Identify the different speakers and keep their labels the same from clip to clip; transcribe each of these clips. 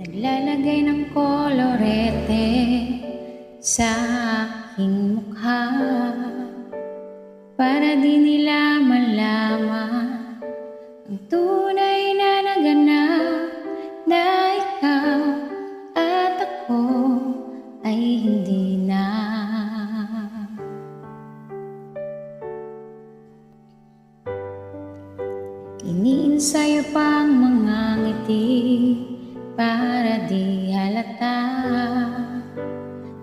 Speaker 1: Naglalagay ng kolorete sa aking mukha para di nila malaman ang tunay na naganap, na ikaw at ako ay hindi na. Iniinsayo pang mga ngiti para di halata.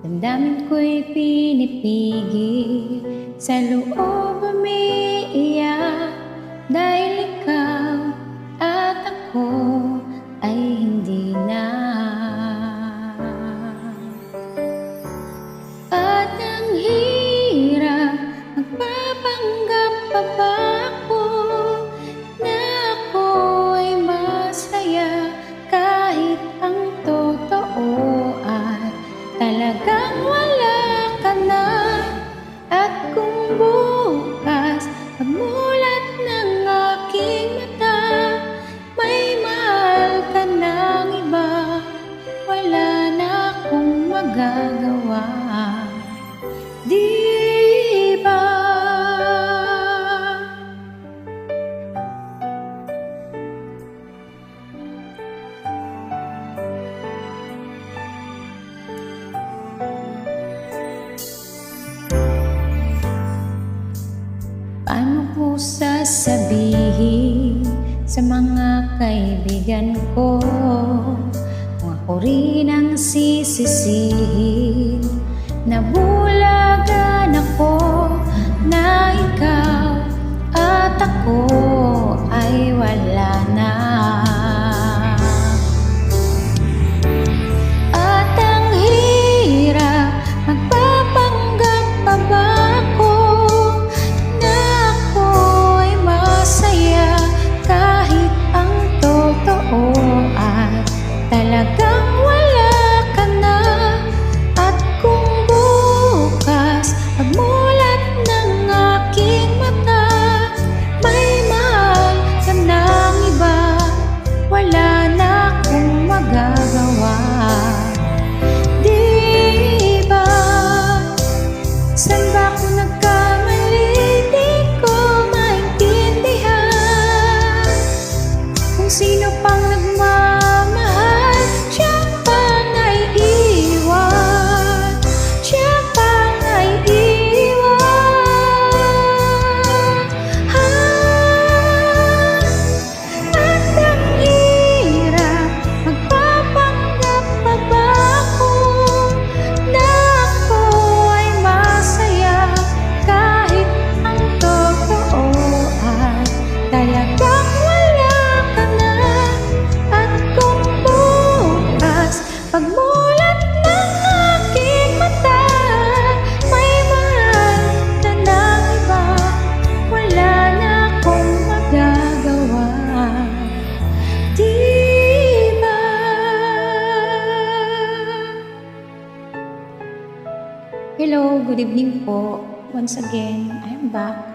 Speaker 1: Damdamin ko'y pinipigil, sa loob umiiyak, dahil ikaw at ako ay hindi na. At ang hirap, magpapanggap pa ba ako na ako ay masaya, kahit ang totoo ay talagang wala ka na. At kung bukas pagmulat ng aking mata, may mahal ka ng iba, wala na akong magagawa, di ba? Paano ko sasabihin sa mga kaibigan ko kung ako rin ang sisisihin? Nabulagan ako na ikaw at ako ay wala na. At ang hirap, magpapanggap pa ba ako na ako ay masaya, kahit ang totoo ay talagang wala ka na. At kung bukas pagmulat ng aking mata, may mahal ka ng iba, wala na akong magagawa, di ba? Saan ba ako nagkamali? Di ko maintindihan. Kung sino pang nagmamahal, siya pang ay iwan, siya pang ay iwan. At ang hirap, magpapanggap pa ba ako na ako ay masaya, kahit ang totoo ay talagang wala ka na. At kung bukas pagmulat ng aking mata, may mahal ka ng iba, wala na akong magagawa, di ba? Hello, good evening po. Once again, I am back